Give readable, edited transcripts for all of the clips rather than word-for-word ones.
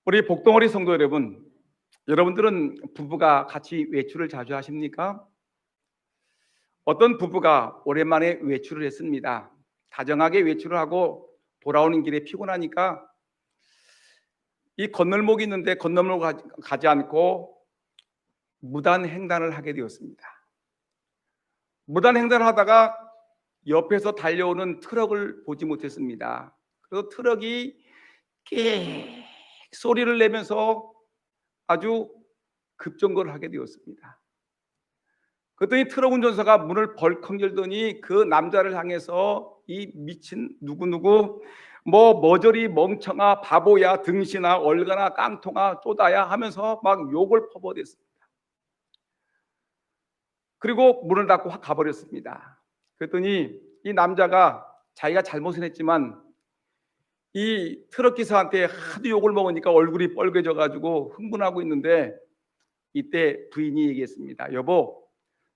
우리 복덩어리 성도 여러분, 여러분들은 부부가 같이 외출을 자주 하십니까? 어떤 부부가 오랜만에 외출을 했습니다. 다정하게 외출을 하고 돌아오는 길에 피곤하니까 이 건널목이 있는데 건널목을 가지 않고 무단횡단을 하게 되었습니다. 무단횡단을 하다가 옆에서 달려오는 트럭을 보지 못했습니다. 그래서 트럭이 깨 소리를 내면서 아주 급정거를 하게 되었습니다. 그랬더니 트럭 운전사가 문을 벌컥 열더니 그 남자를 향해서 이 미친 누구누구 머저리 멍청아 바보야 등신아 얼간아 깡통아 쪼다야 하면서 막 욕을 퍼부어댔습니다. 그리고 문을 닫고 확 가버렸습니다. 그랬더니 이 남자가 자기가 잘못은 했지만 이 트럭 기사한테 하도 욕을 먹으니까 얼굴이 빨개져 가지고 흥분하고 있는데 이때 부인이 얘기했습니다. 여보,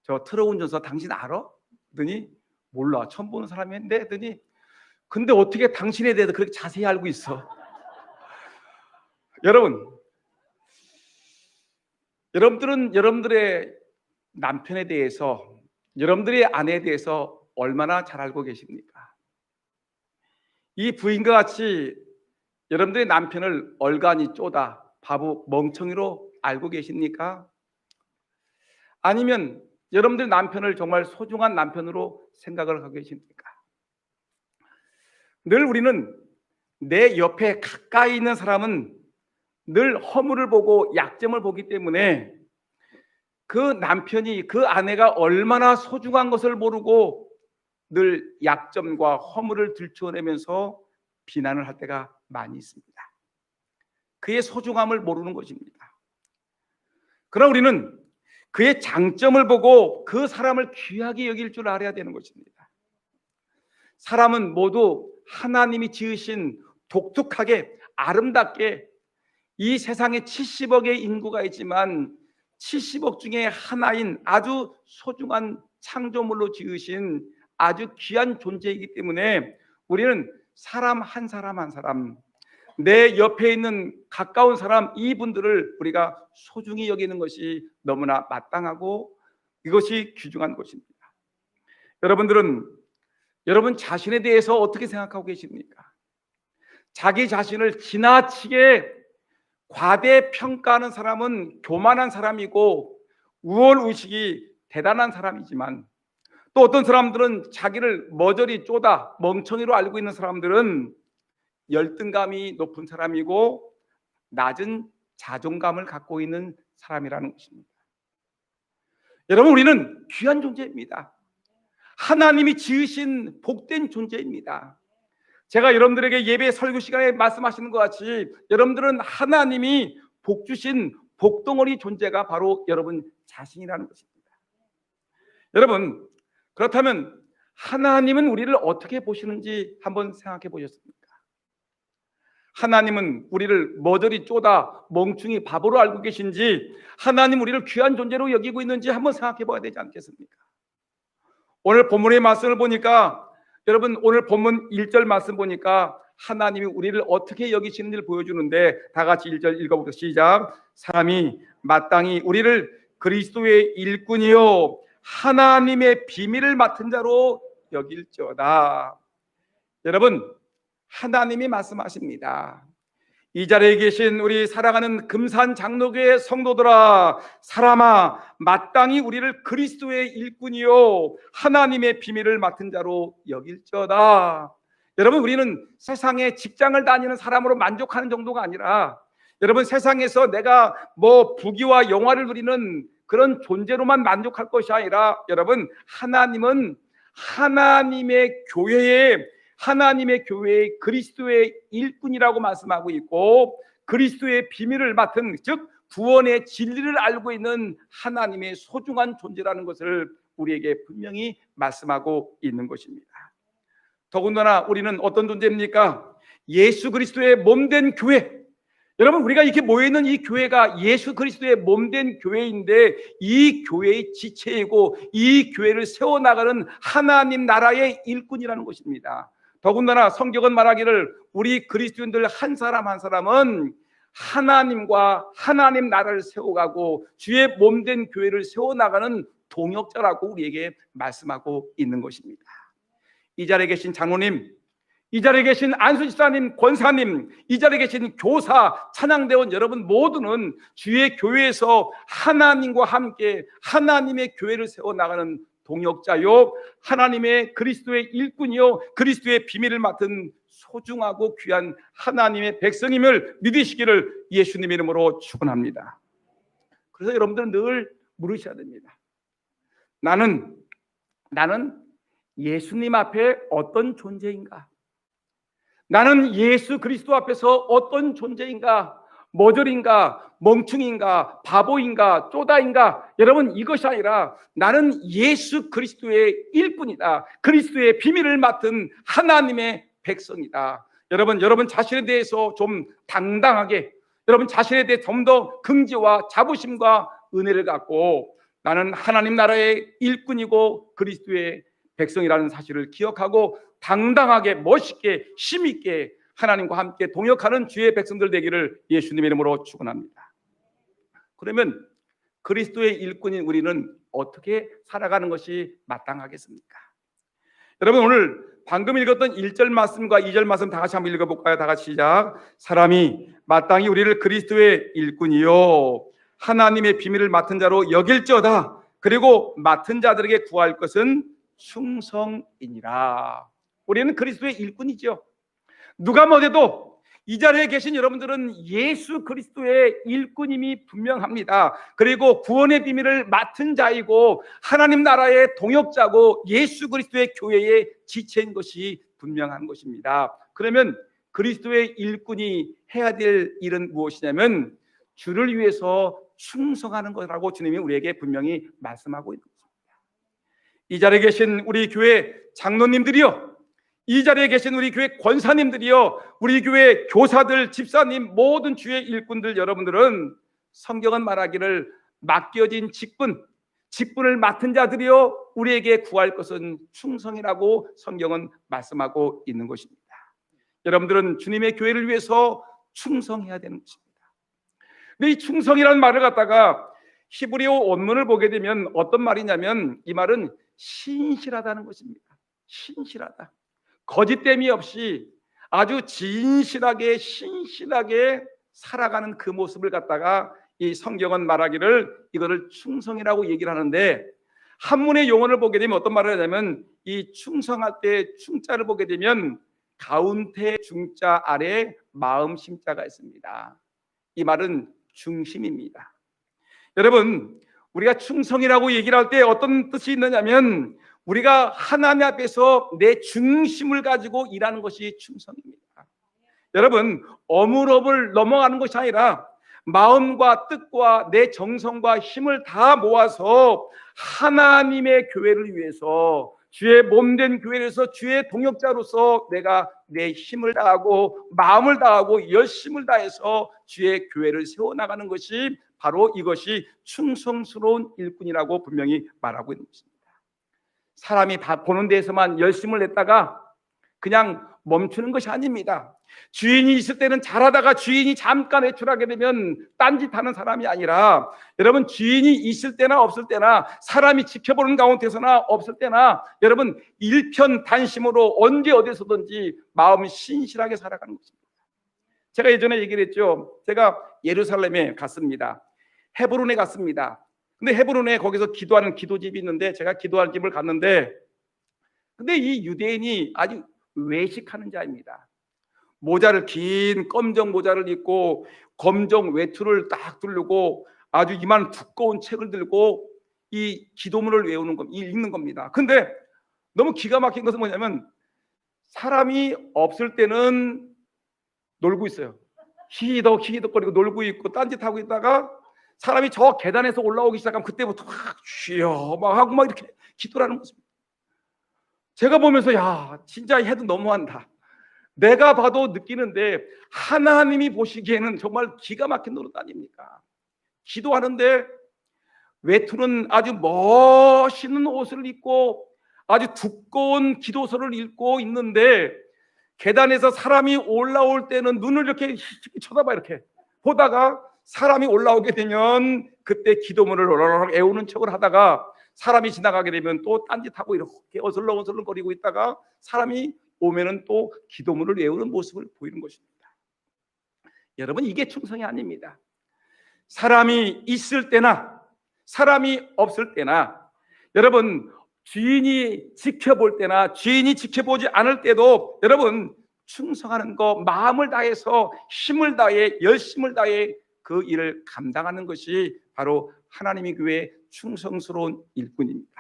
저 트럭 운전사 당신 알아? 그랬더니 몰라, 처음 보는 사람인데 했더니 근데 어떻게 당신에 대해서 그렇게 자세히 알고 있어? 여러분들은 여러분들의 남편에 대해서, 여러분들의 아내에 대해서 얼마나 잘 알고 계십니까? 이 부인과 같이 여러분들의 남편을 얼간이 쪼다 바보 멍청이로 알고 계십니까? 아니면 여러분들 남편을 정말 소중한 남편으로 생각을 하고 계십니까? 늘 우리는 내 옆에 가까이 있는 사람은 늘 허물을 보고 약점을 보기 때문에 그 남편이, 그 아내가 얼마나 소중한 것을 모르고 늘 약점과 허물을 들춰내면서 비난을 할 때가 많이 있습니다. 그의 소중함을 모르는 것입니다. 그러나 우리는 그의 장점을 보고 그 사람을 귀하게 여길 줄 알아야 되는 것입니다. 사람은 모두 하나님이 지으신 독특하게 아름답게 이 세상에 70억의 인구가 있지만 70억 중에 하나인 아주 소중한 창조물로 지으신 아주 귀한 존재이기 때문에 우리는 사람 한 사람 한 사람, 내 옆에 있는 가까운 사람, 이분들을 우리가 소중히 여기는 것이 너무나 마땅하고 이것이 귀중한 것입니다. 여러분들은 여러분 자신에 대해서 어떻게 생각하고 계십니까? 자기 자신을 지나치게 과대평가하는 사람은 교만한 사람이고 우월의식이 대단한 사람이지만, 또 어떤 사람들은 자기를 머저리 쪼다 멍청이로 알고 있는 사람들은 열등감이 높은 사람이고 낮은 자존감을 갖고 있는 사람이라는 것입니다. 여러분, 우리는 귀한 존재입니다. 하나님이 지으신 복된 존재입니다. 제가 여러분들에게 예배 설교 시간에 말씀하시는 것 같이 여러분들은 하나님이 복 주신 복덩어리 존재가 바로 여러분 자신이라는 것입니다. 여러분, 그렇다면 하나님은 우리를 어떻게 보시는지 한번 생각해 보셨습니까? 하나님은 우리를 머저리 쪼다 멍충이 바보로 알고 계신지, 하나님 우리를 귀한 존재로 여기고 있는지 한번 생각해 봐야 되지 않겠습니까? 오늘 본문의 말씀을 보니까, 여러분 오늘 본문 1절 말씀 보니까 하나님이 우리를 어떻게 여기시는지를 보여주는데, 다 같이 1절 읽어보겠습니다. 시작. 사람이 마땅히 우리를 그리스도의 일꾼이요 하나님의 비밀을 맡은 자로 여길지어다. 여러분, 하나님이 말씀하십니다. 이 자리에 계신 우리 사랑하는 금산 장로교회 성도들아, 사람아 마땅히 우리를 그리스도의 일꾼이요 하나님의 비밀을 맡은 자로 여길지어다. 여러분, 우리는 세상에 직장을 다니는 사람으로 만족하는 정도가 아니라, 여러분 세상에서 내가 부귀와 영화를 누리는 그런 존재로만 만족할 것이 아니라, 여러분 하나님은 하나님의 교회의 그리스도의 일꾼이라고 말씀하고 있고, 그리스도의 비밀을 맡은, 즉 구원의 진리를 알고 있는 하나님의 소중한 존재라는 것을 우리에게 분명히 말씀하고 있는 것입니다. 더군다나 우리는 어떤 존재입니까? 예수 그리스도의 몸된 교회. 여러분, 우리가 이렇게 모여있는 이 교회가 예수 그리스도의 몸된 교회인데, 이 교회의 지체이고 이 교회를 세워나가는 하나님 나라의 일꾼이라는 것입니다. 더군다나 성경은 말하기를 우리 그리스도인들 한 사람 한 사람은 하나님과 하나님 나라를 세워가고 주의 몸된 교회를 세워나가는 동역자라고 우리에게 말씀하고 있는 것입니다. 이 자리에 계신 장로님, 이 자리에 계신 안수집사님, 권사님, 이 자리에 계신 교사, 찬양대원 여러분 모두는 주의 교회에서 하나님과 함께 하나님의 교회를 세워나가는 동역자요, 하나님의 그리스도의 일꾼이요, 그리스도의 비밀을 맡은 소중하고 귀한 하나님의 백성임을 믿으시기를 예수님의 이름으로 축원합니다. 그래서 여러분들은 늘 물으셔야 됩니다. 나는 예수님 앞에 어떤 존재인가? 나는 예수 그리스도 앞에서 어떤 존재인가? 머저린가? 멍충인가? 바보인가? 쪼다인가? 여러분, 이것이 아니라 나는 예수 그리스도의 일꾼이다. 그리스도의 비밀을 맡은 하나님의 백성이다. 여러분 자신에 대해서 좀 당당하게, 여러분 자신에 대해 좀 더 긍지와 자부심과 은혜를 갖고 나는 하나님 나라의 일꾼이고 그리스도의 백성이라는 사실을 기억하고 당당하게 멋있게 힘있게 하나님과 함께 동역하는 주의 백성들 되기를 예수님의 이름으로 축원합니다. 그러면 그리스도의 일꾼인 우리는 어떻게 살아가는 것이 마땅하겠습니까? 여러분, 오늘 방금 읽었던 1절 말씀과 2절 말씀 다 같이 한번 읽어볼까요? 다 같이 시작. 사람이 마땅히 우리를 그리스도의 일꾼이요 하나님의 비밀을 맡은 자로 여길지어다. 그리고 맡은 자들에게 구할 것은 충성이니라. 우리는 그리스도의 일꾼이죠. 누가 뭐래도 이 자리에 계신 여러분들은 예수 그리스도의 일꾼임이 분명합니다. 그리고 구원의 비밀을 맡은 자이고 하나님 나라의 동역자고 예수 그리스도의 교회의 지체인 것이 분명한 것입니다. 그러면 그리스도의 일꾼이 해야 될 일은 무엇이냐면 주를 위해서 충성하는 것이라고 주님이 우리에게 분명히 말씀하고 있는 것입니다. 이 자리에 계신 우리 교회 장로님들이요, 이 자리에 계신 우리 교회 권사님들이요, 우리 교회 교사들, 집사님, 모든 주의 일꾼들 여러분들은 성경은 말하기를 맡겨진 직분을 맡은 자들이요 우리에게 구할 것은 충성이라고 성경은 말씀하고 있는 것입니다. 여러분들은 주님의 교회를 위해서 충성해야 되는 것입니다. 근데 이 충성이라는 말을 갖다가 히브리어 원문을 보게 되면 어떤 말이냐면 이 말은 신실하다는 것입니다. 신실하다. 거짓됨이 없이 아주 진실하게 신실하게 살아가는 그 모습을 갖다가 이 성경은 말하기를 이거를 충성이라고 얘기를 하는데, 한문의 용어를 보게 되면 어떤 말을 하냐면 이 충성할 때 충자를 보게 되면 가운데 중자 아래 마음 심자가 있습니다. 이 말은 중심입니다. 여러분, 우리가 충성이라고 얘기를 할 때 어떤 뜻이 있느냐면 우리가 하나님 앞에서 내 중심을 가지고 일하는 것이 충성입니다. 여러분, 어물업을 넘어가는 것이 아니라 마음과 뜻과 내 정성과 힘을 다 모아서 하나님의 교회를 위해서, 주의 몸된 교회에서 주의 동역자로서 내가 내 힘을 다하고 마음을 다하고 열심을 다해서 주의 교회를 세워나가는 것이 바로 이것이 충성스러운 일꾼이라고 분명히 말하고 있는 것입니다. 사람이 보는 데에서만 열심을 냈다가 그냥 멈추는 것이 아닙니다. 주인이 있을 때는 잘하다가 주인이 잠깐 외출하게 되면 딴짓하는 사람이 아니라, 여러분, 주인이 있을 때나 없을 때나 사람이 지켜보는 가운데서나 없을 때나 여러분 일편단심으로 언제 어디서든지 마음 신실하게 살아가는 것입니다. 제가 예전에 얘기를 했죠. 제가 예루살렘에 갔습니다. 헤브론에 갔습니다. 근데 헤브론에 거기서 기도하는 기도집이 있는데 제가 기도하는 집을 갔는데, 근데 이 유대인이 아주 외식하는 자입니다. 모자를, 긴 검정 모자를 입고 검정 외투를 딱 두르고 아주 이만 두꺼운 책을 들고 이 기도문을 외우는 겁니다. 읽는 겁니다. 근데 너무 기가 막힌 것은 뭐냐면 사람이 없을 때는 놀고 있어요. 히덕거리고 놀고 있고 딴짓하고 있다가 사람이 저 계단에서 올라오기 시작하면 그때부터 쉬어 막 하고 막 이렇게 기도를 하는 모습입니다. 제가 보면서 야, 진짜 해도 너무한다. 내가 봐도 느끼는데 하나님이 보시기에는 정말 기가 막힌 노릇 아닙니까? 기도하는데 외투는 아주 멋있는 옷을 입고 아주 두꺼운 기도서를 읽고 있는데 계단에서 사람이 올라올 때는 눈을 이렇게 쳐다봐, 이렇게 보다가 사람이 올라오게 되면 그때 기도문을 오르륵 애우는 척을 하다가 사람이 지나가게 되면 또 딴짓하고 이렇게 어슬렁어슬렁 거리고 있다가 사람이 오면은 또 기도문을 외우는 모습을 보이는 것입니다. 여러분, 이게 충성이 아닙니다. 사람이 있을 때나 사람이 없을 때나, 여러분, 주인이 지켜볼 때나 주인이 지켜보지 않을 때도 여러분 충성하는 거, 마음을 다해서 힘을 다해 열심을 다해 그 일을 감당하는 것이 바로 하나님의 교회의 충성스러운 일꾼입니다.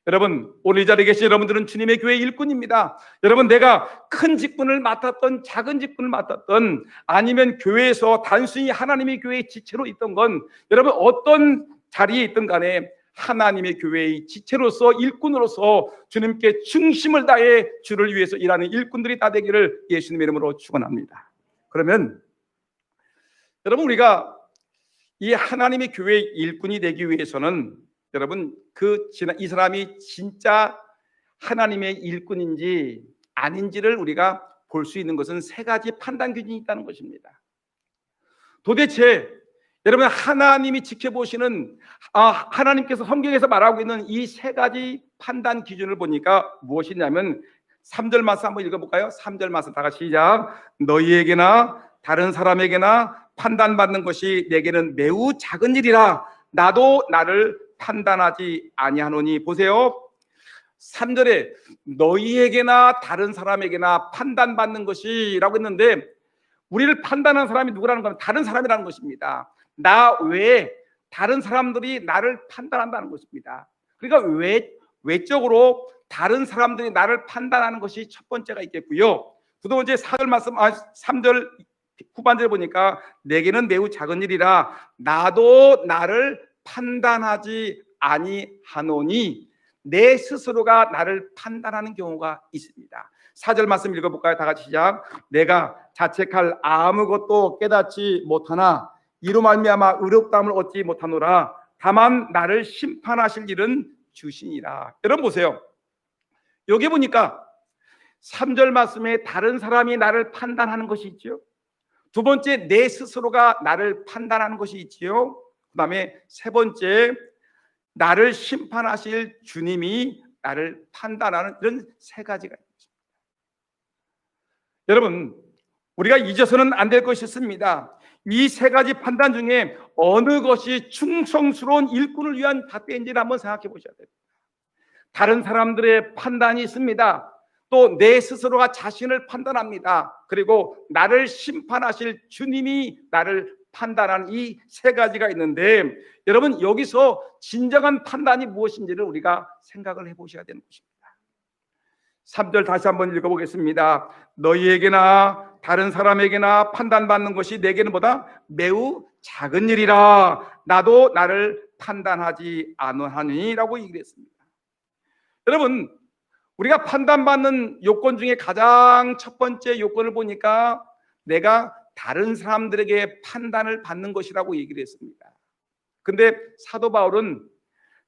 여러분, 오늘 이 자리에 계신 여러분들은 주님의 교회 일꾼입니다. 여러분, 내가 큰 직분을 맡았던 작은 직분을 맡았던 아니면 교회에서 단순히 하나님의 교회의 지체로 있던 건, 여러분 어떤 자리에 있든 간에 하나님의 교회의 지체로서 일꾼으로서 주님께 중심을 다해 주를 위해서 일하는 일꾼들이 다 되기를 예수님의 이름으로 축원합니다. 그러면 여러분, 우리가 이 하나님의 교회의 일꾼이 되기 위해서는 여러분 이 사람이 진짜 하나님의 일꾼인지 아닌지를 우리가 볼 수 있는 것은 세 가지 판단 기준이 있다는 것입니다. 도대체 여러분, 하나님이 지켜보시는 하나님께서 성경에서 말하고 있는 이 세 가지 판단 기준을 보니까 무엇이냐면 3절 말씀 한번 읽어볼까요? 3절 말씀 다 같이 시작. 너희에게나 다른 사람에게나 판단받는 것이 내게는 매우 작은 일이라 나도 나를 판단하지 아니하노니. 보세요, 3절에 너희에게나 다른 사람에게나 판단받는 것이 라고 했는데, 우리를 판단하는 사람이 누구라는 건 다른 사람이라는 것입니다. 나 외에 다른 사람들이 나를 판단한다는 것입니다. 그러니까 외적으로 다른 사람들이 나를 판단하는 것이 첫 번째가 있겠고요. 두 번째 4절 말씀 3절 후반절 보니까 내게는 매우 작은 일이라 나도 나를 판단하지 아니하노니, 내 스스로가 나를 판단하는 경우가 있습니다. 4절 말씀 읽어볼까요? 다 같이 시작. 내가 자책할 아무것도 깨닫지 못하나 이로 말미암아 의롭다함을 얻지 못하노라. 다만 나를 심판하실 일은 주시니라. 여러분 보세요, 여기 보니까 3절 말씀에 다른 사람이 나를 판단하는 것이 있죠. 두 번째, 내 스스로가 나를 판단하는 것이 있지요. 그 다음에 세 번째, 나를 심판하실 주님이 나를 판단하는, 이런 세 가지가 있습니다. 여러분, 우리가 잊어서는 안 될 것이 있습니다. 이 세 가지 판단 중에 어느 것이 충성스러운 일꾼을 위한 잣대인지를 한번 생각해 보셔야 됩니다. 다른 사람들의 판단이 있습니다. 또 내 스스로가 자신을 판단합니다. 그리고 나를 심판하실 주님이 나를 판단하는 이 세 가지가 있는데, 여러분 여기서 진정한 판단이 무엇인지를 우리가 생각을 해보셔야 되는 것입니다. 3절 다시 한번 읽어보겠습니다. 너희에게나 다른 사람에게나 판단받는 것이 내게는 보다 매우 작은 일이라 나도 나를 판단하지 아니하니 라고 얘기를 했습니다. 여러분, 우리가 판단받는 요건 중에 가장 첫 번째 요건을 보니까 내가 다른 사람들에게 판단을 받는 것이라고 얘기를 했습니다. 근데 사도 바울은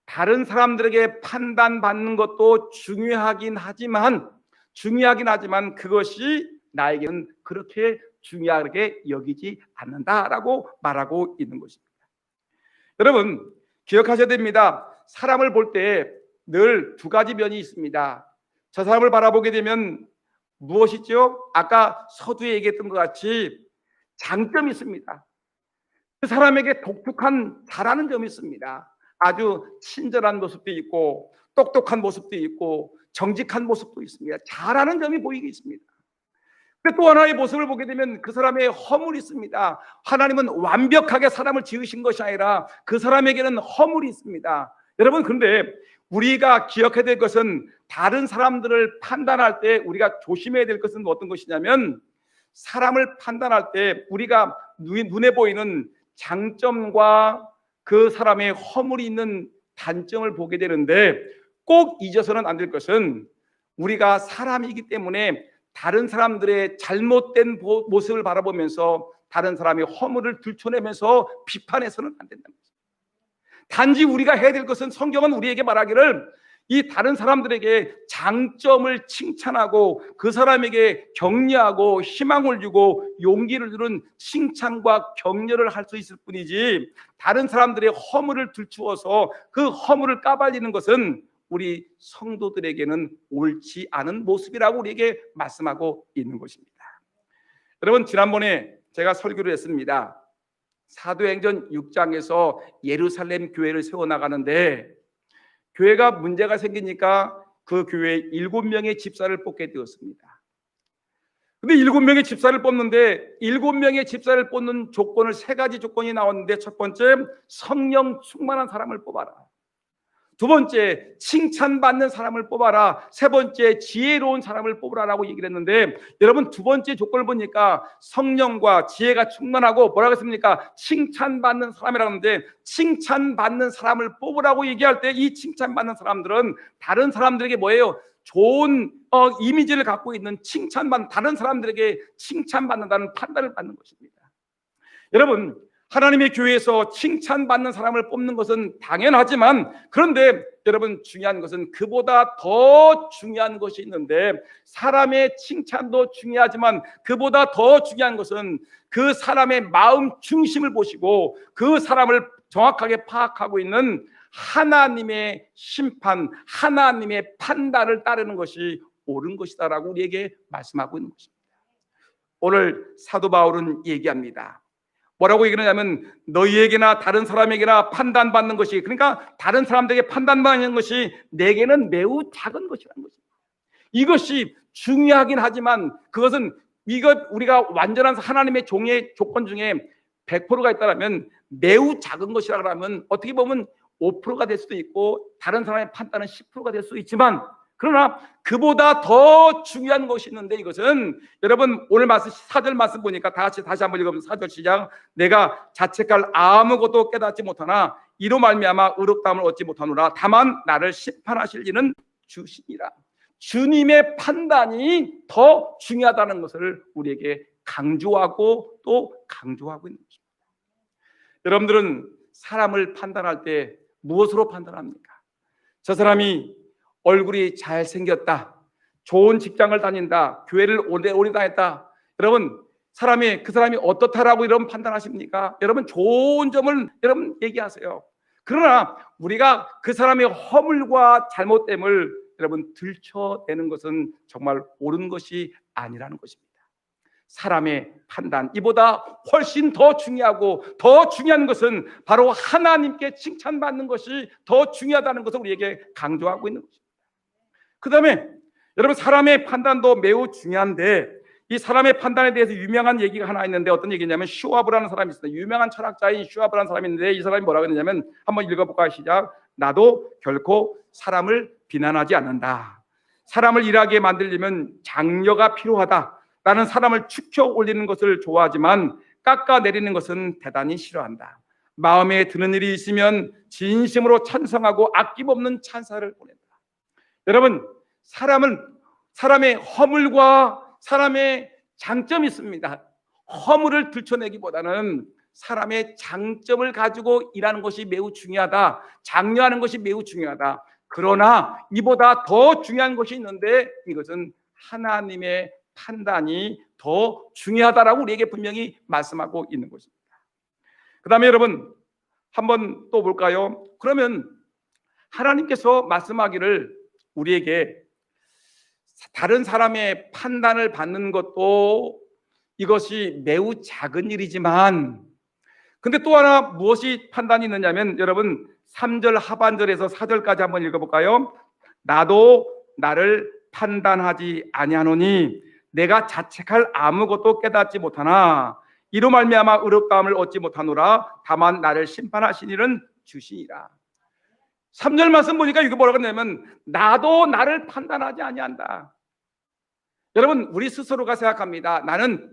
다른 사람들에게 판단받는 것도 중요하긴 하지만 그것이 나에게는 그렇게 중요하게 여기지 않는다라고 말하고 있는 것입니다. 여러분 기억하셔야 됩니다. 사람을 볼 때 늘 두 가지 면이 있습니다. 저 사람을 바라보게 되면 무엇이죠? 아까 서두에 얘기했던 것 같이 장점이 있습니다. 그 사람에게 독특한 잘하는 점이 있습니다. 아주 친절한 모습도 있고 똑똑한 모습도 있고 정직한 모습도 있습니다. 잘하는 점이 보이게 있습니다. 또 하나의 모습을 보게 되면 그 사람의 허물이 있습니다. 하나님은 완벽하게 사람을 지으신 것이 아니라 그 사람에게는 허물이 있습니다. 여러분, 그런데 우리가 기억해야 될 것은 다른 사람들을 판단할 때 우리가 조심해야 될 것은 어떤 것이냐면, 사람을 판단할 때 우리가 눈에 보이는 장점과 그 사람의 허물이 있는 단점을 보게 되는데, 꼭 잊어서는 안 될 것은 우리가 사람이기 때문에 다른 사람들의 잘못된 모습을 바라보면서 다른 사람의 허물을 들춰내면서 비판해서는 안 된다는 거죠. 단지 우리가 해야 될 것은, 성경은 우리에게 말하기를 이 다른 사람들에게 장점을 칭찬하고 그 사람에게 격려하고 희망을 주고 용기를 주는 칭찬과 격려를 할 수 있을 뿐이지, 다른 사람들의 허물을 들추어서 그 허물을 까발리는 것은 우리 성도들에게는 옳지 않은 모습이라고 우리에게 말씀하고 있는 것입니다. 여러분, 지난번에 제가 설교를 했습니다. 사도행전 6장에서 예루살렘 교회를 세워나가는데 교회가 문제가 생기니까 그 교회에 7명의 집사를 뽑게 되었습니다. 근데 7명의 집사를 뽑는데 7명의 집사를 뽑는 조건을 3가지 조건이 나왔는데, 첫 번째, 성령 충만한 사람을 뽑아라. 두 번째, 칭찬받는 사람을 뽑아라. 세 번째, 지혜로운 사람을 뽑으라라고 얘기를 했는데, 여러분, 두 번째 조건을 보니까 성령과 지혜가 충만하고 뭐라고 했습니까? 칭찬받는 사람이라고 하는데, 칭찬받는 사람을 뽑으라고 얘기할 때 이 칭찬받는 사람들은 다른 사람들에게 뭐예요? 좋은 이미지를 갖고 있는, 칭찬받는, 다른 사람들에게 칭찬받는다는 판단을 받는 것입니다. 여러분, 하나님의 교회에서 칭찬받는 사람을 뽑는 것은 당연하지만, 그런데 여러분, 중요한 것은 그보다 더 중요한 것이 있는데, 사람의 칭찬도 중요하지만 그보다 더 중요한 것은 그 사람의 마음 중심을 보시고 그 사람을 정확하게 파악하고 있는 하나님의 심판, 하나님의 판단을 따르는 것이 옳은 것이다라고 우리에게 말씀하고 있는 것입니다. 오늘 사도 바울은 얘기합니다. 뭐라고 얘기하냐면, 너희에게나 다른 사람에게나 판단받는 것이, 그러니까 다른 사람들에게 판단받는 것이 내게는 매우 작은 것이라는 것입니다. 이것이 중요하긴 하지만 그것은, 우리가 완전한 하나님의 종의 조건 중에 100%가 있다면 매우 작은 것이라 그러면 어떻게 보면 5%가 될 수도 있고 다른 사람의 판단은 10%가 될 수도 있지만, 그러나 그보다 더 중요한 것이 있는데, 이것은 여러분, 오늘 말씀 4절 말씀 보니까 다시 한번 읽어보면, 4절 시작. 내가 자책할 아무것도 깨닫지 못하나 이로 말미암아 의롭다함을 얻지 못하노라. 다만 나를 심판하실 이는 주시니라. 주님의 판단이 더 중요하다는 것을 우리에게 강조하고 또 강조하고 있는 것입니다. 여러분들은 사람을 판단할 때 무엇으로 판단합니까? 저 사람이 얼굴이 잘생겼다, 좋은 직장을 다닌다, 교회를 오래 다녔다. 여러분, 그 사람이 어떻다라고 여러분 판단하십니까? 여러분, 좋은 점을 여러분 얘기하세요. 그러나 우리가 그 사람의 허물과 잘못됨을 여러분 들춰내는 것은 정말 옳은 것이 아니라는 것입니다. 사람의 판단, 이보다 훨씬 더 중요하고 더 중요한 것은 바로 하나님께 칭찬받는 것이 더 중요하다는 것을 우리에게 강조하고 있는 것입니다. 그 다음에 여러분, 사람의 판단도 매우 중요한데, 이 사람의 판단에 대해서 유명한 얘기가 하나 있는데, 어떤 얘기냐면 슈와브라는 사람이 있어요. 유명한 철학자인 슈와브라는 사람이 있는데, 이 사람이 뭐라고 했냐면, 한번 읽어볼까요? 시작. 나도 결코 사람을 비난하지 않는다. 사람을 일하게 만들려면 장려가 필요하다. 나는 사람을 축혀 올리는 것을 좋아하지만 깎아내리는 것은 대단히 싫어한다. 마음에 드는 일이 있으면 진심으로 찬성하고 아낌없는 찬사를 보낸다. 여러분, 사람의 허물과 사람의 장점이 있습니다. 허물을 들춰내기보다는 사람의 장점을 가지고 일하는 것이 매우 중요하다. 장려하는 것이 매우 중요하다. 그러나 이보다 더 중요한 것이 있는데, 이것은 하나님의 판단이 더 중요하다라고 우리에게 분명히 말씀하고 있는 것입니다. 그 다음에 여러분, 한번 또 볼까요? 그러면 하나님께서 말씀하기를, 우리에게 다른 사람의 판단을 받는 것도 이것이 매우 작은 일이지만, 근데 또 하나 무엇이 판단이 있느냐면, 여러분 3절 하반절에서 4절까지 한번 읽어볼까요? 나도 나를 판단하지 아니하노니 내가 자책할 아무것도 깨닫지 못하나 이로 말미암아 의롭다함을 얻지 못하노라. 다만 나를 심판하신 이는 주시니라. 3절 말씀 보니까 이거 뭐라고 했냐면, 나도 나를 판단하지 아니한다. 여러분, 우리 스스로가 생각합니다. 나는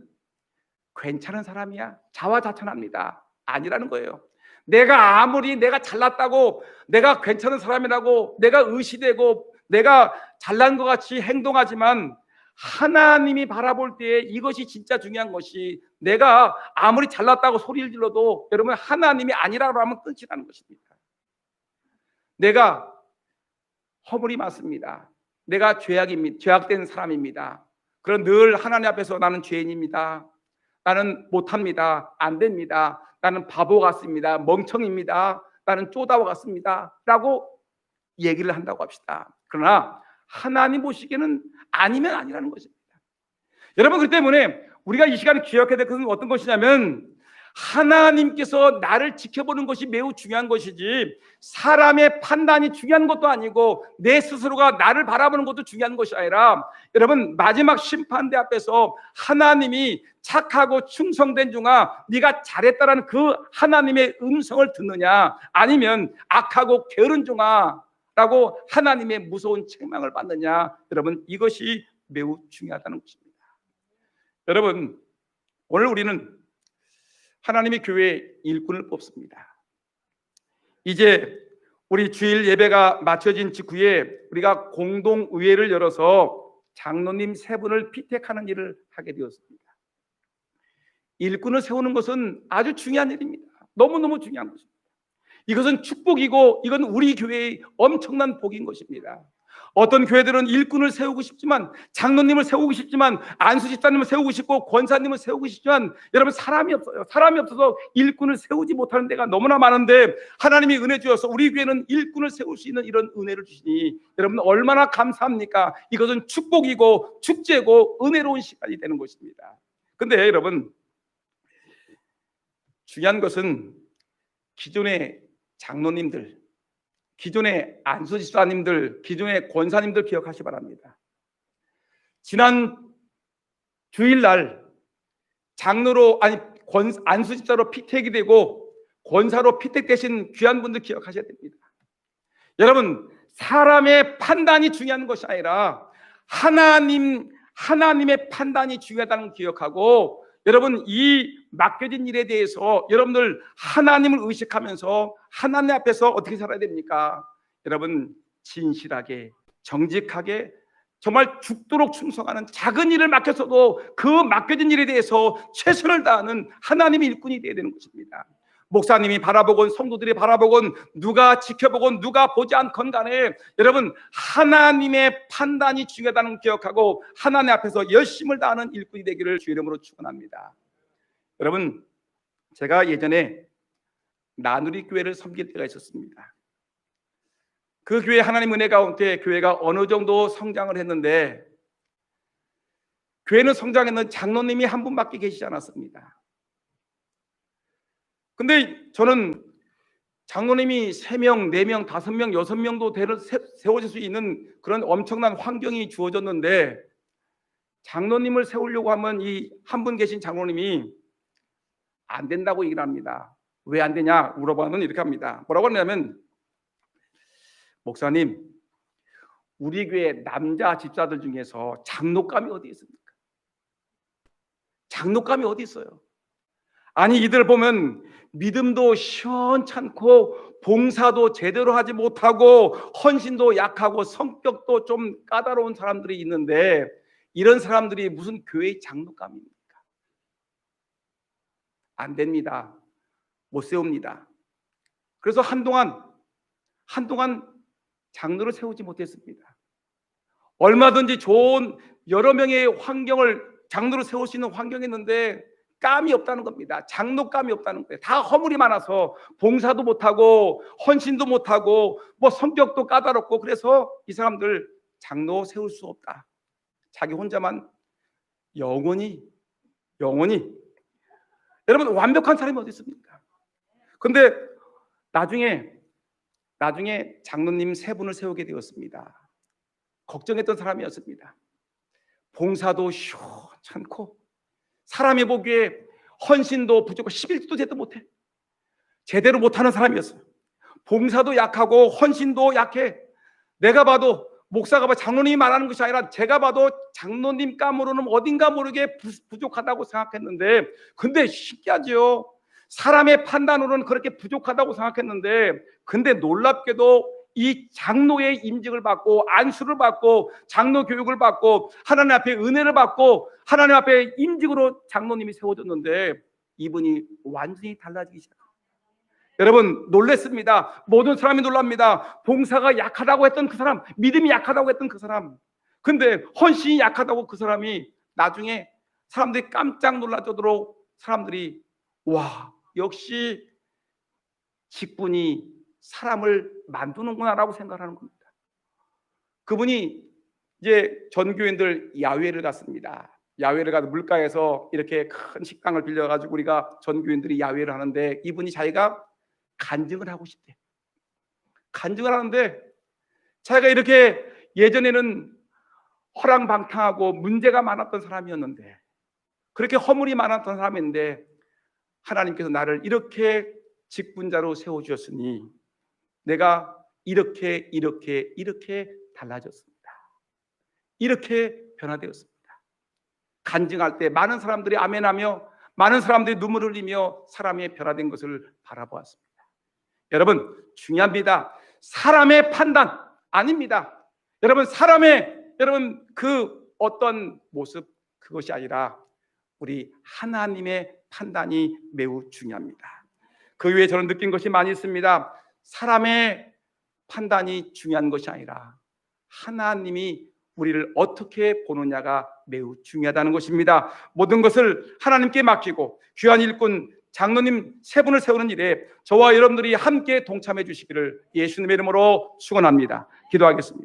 괜찮은 사람이야, 자화자찬합니다. 아니라는 거예요. 내가 아무리 내가 잘났다고, 내가 괜찮은 사람이라고, 내가 의시되고 내가 잘난 것 같이 행동하지만, 하나님이 바라볼 때에 이것이 진짜 중요한 것이, 내가 아무리 잘났다고 소리를 질러도 여러분 하나님이 아니라고 하면 끝이라는 것입니다. 내가 허물이 많습니다. 내가 죄악된 사람입니다. 그런 늘 하나님 앞에서 나는 죄인입니다. 나는 못합니다. 안 됩니다. 나는 바보 같습니다. 멍청입니다. 나는 쪼다와 같습니다. 라고 얘기를 한다고 합시다. 그러나 하나님 보시기에는 아니면 아니라는 것입니다. 여러분, 그렇기 때문에 우리가 이 시간에 기억해야 될 것은 어떤 것이냐면 하나님께서 나를 지켜보는 것이 매우 중요한 것이지 사람의 판단이 중요한 것도 아니고 내 스스로가 나를 바라보는 것도 중요한 것이 아니라 여러분, 마지막 심판대 앞에서 하나님이 착하고 충성된 종아 네가 잘했다라는 그 하나님의 음성을 듣느냐, 아니면 악하고 게으른 종아 라고 하나님의 무서운 책망을 받느냐, 여러분, 이것이 매우 중요하다는 것입니다. 여러분, 오늘 우리는 하나님의 교회에 일꾼을 뽑습니다. 이제 우리 주일 예배가 마쳐진 직후에 우리가 공동의회를 열어서 장로님 3분을 피택하는 일을 하게 되었습니다. 일꾼을 세우는 것은 아주 중요한 일입니다. 너무너무 중요한 것입니다. 이것은 축복이고 이건 우리 교회의 엄청난 복인 것입니다. 어떤 교회들은 일꾼을 세우고 싶지만, 장로님을 세우고 싶지만, 안수 집사님을 세우고 싶고 권사님을 세우고 싶지만 여러분, 사람이 없어요. 사람이 없어서 일꾼을 세우지 못하는 데가 너무나 많은데 하나님이 은혜 주셔서 우리 교회는 일꾼을 세울 수 있는 이런 은혜를 주시니 여러분 얼마나 감사합니까? 이것은 축복이고 축제고 은혜로운 시간이 되는 것입니다. 근데 여러분, 중요한 것은 기존의 장로님들, 기존의 안수집사님들, 기존의 권사님들 기억하시 바랍니다. 지난 주일날 장로로 안수집사로 피택이 되고 권사로 피택되신 귀한 분들 기억하셔야 됩니다. 여러분, 사람의 판단이 중요한 것이 아니라 하나님의 판단이 중요하다는 걸 기억하고, 여러분, 이 맡겨진 일에 대해서 여러분들 하나님을 의식하면서 하나님 앞에서 어떻게 살아야 됩니까? 여러분, 진실하게, 정직하게, 정말 죽도록 충성하는, 작은 일을 맡겼어도 그 맡겨진 일에 대해서 최선을 다하는 하나님의 일꾼이 되어야 되는 것입니다. 목사님이 바라보건 성도들이 바라보건 누가 지켜보건 누가 보지 않건 간에 여러분, 하나님의 판단이 중요하다는 걸 기억하고 하나님 앞에서 열심을 다하는 일꾼이 되기를 주의 이름으로 축원합니다. 여러분, 제가 예전에 나누리 교회를 섬길 때가 있었습니다. 그 교회 하나님 은혜 가운데 교회가 어느 정도 성장을 했는데, 교회는 성장했는 장로님이 한 분밖에 계시지 않았습니다. 근데 저는 장로님이 3명, 4명, 5명, 6명도 세워질 수 있는 그런 엄청난 환경이 주어졌는데, 장로님을 세우려고 하면 이 한 분 계신 장로님이 안 된다고 얘기를 합니다. 왜 안 되냐 물어보면 이렇게 합니다. 뭐라고 하냐면, 목사님, 우리 교회 남자 집사들 중에서 장로감이 어디 있습니까? 장로감이 어디 있어요? 아니, 이들 보면 믿음도 시원찮고 봉사도 제대로 하지 못하고 헌신도 약하고 성격도 좀 까다로운 사람들이 있는데 이런 사람들이 무슨 교회의 장로감입니까? 안 됩니다. 못 세웁니다. 그래서 한동안 장로를 세우지 못했습니다. 얼마든지 좋은 여러 명의 환경을 장로를 세울 수 있는 환경이었는데 감이 없다는 겁니다. 장로감이 없다는 거예요. 다 허물이 많아서 봉사도 못하고 헌신도 못하고 뭐 성격도 까다롭고, 그래서 이 사람들 장로 세울 수 없다. 자기 혼자만 영원히 여러분, 완벽한 사람이 어디 있습니까? 근데 나중에 장로님 3분을 세우게 되었습니다. 걱정했던 사람이었습니다. 봉사도 시원찮고 사람이 보기에 헌신도 부족하고 11조도 제대로 못해. 제대로 못하는 사람이었어요. 봉사도 약하고 헌신도 약해. 내가 봐도, 목사가 봐, 장로님이 말하는 것이 아니라 제가 봐도 장로님 감으로는 어딘가 모르게 부족하다고 생각했는데, 근데 신기하죠. 사람의 판단으로는 그렇게 부족하다고 생각했는데, 근데 놀랍게도 이 장로의 임직을 받고 안수를 받고 장로 교육을 받고 하나님 앞에 은혜를 받고 하나님 앞에 임직으로 장로님이 세워졌는데 이분이 완전히 달라지기 시작합니다. 여러분 놀랬습니다. 모든 사람이 놀랍니다. 봉사가 약하다고 했던 그 사람, 믿음이 약하다고 했던 그 사람, 근데 헌신이 약하다고 그 사람이 나중에 사람들이 깜짝 놀랄 정도로 사람들이 와, 역시 직분이 사람을 만드는구나라고 생각하는 겁니다. 그분이 이제 전교인들 야외를 갔습니다. 야외를 가서 물가에서 이렇게 큰 식당을 빌려가지고 우리가 전교인들이 야외를 하는데 이분이 자기가 간증을 하고 싶대. 간증을 하는데 자기가 이렇게 예전에는 허랑방탕하고 문제가 많았던 사람이었는데, 그렇게 허물이 많았던 사람인데 하나님께서 나를 이렇게 직분자로 세워주셨으니 내가 이렇게 달라졌습니다. 이렇게 변화되었습니다. 간증할 때 많은 사람들이 아멘하며 많은 사람들이 눈물을 흘리며 사람의 변화된 것을 바라보았습니다. 여러분 중요합니다. 사람의 판단 아닙니다. 여러분 여러분 그 어떤 모습 그것이 아니라 우리 하나님의 판단이 매우 중요합니다. 그 위에 저는 느낀 것이 많이 있습니다. 사람의 판단이 중요한 것이 아니라 하나님이 우리를 어떻게 보느냐가 매우 중요하다는 것입니다. 모든 것을 하나님께 맡기고 귀한 일꾼 장로님 세 분을 세우는 일에 저와 여러분들이 함께 동참해 주시기를 예수님의 이름으로 축원합니다. 기도하겠습니다.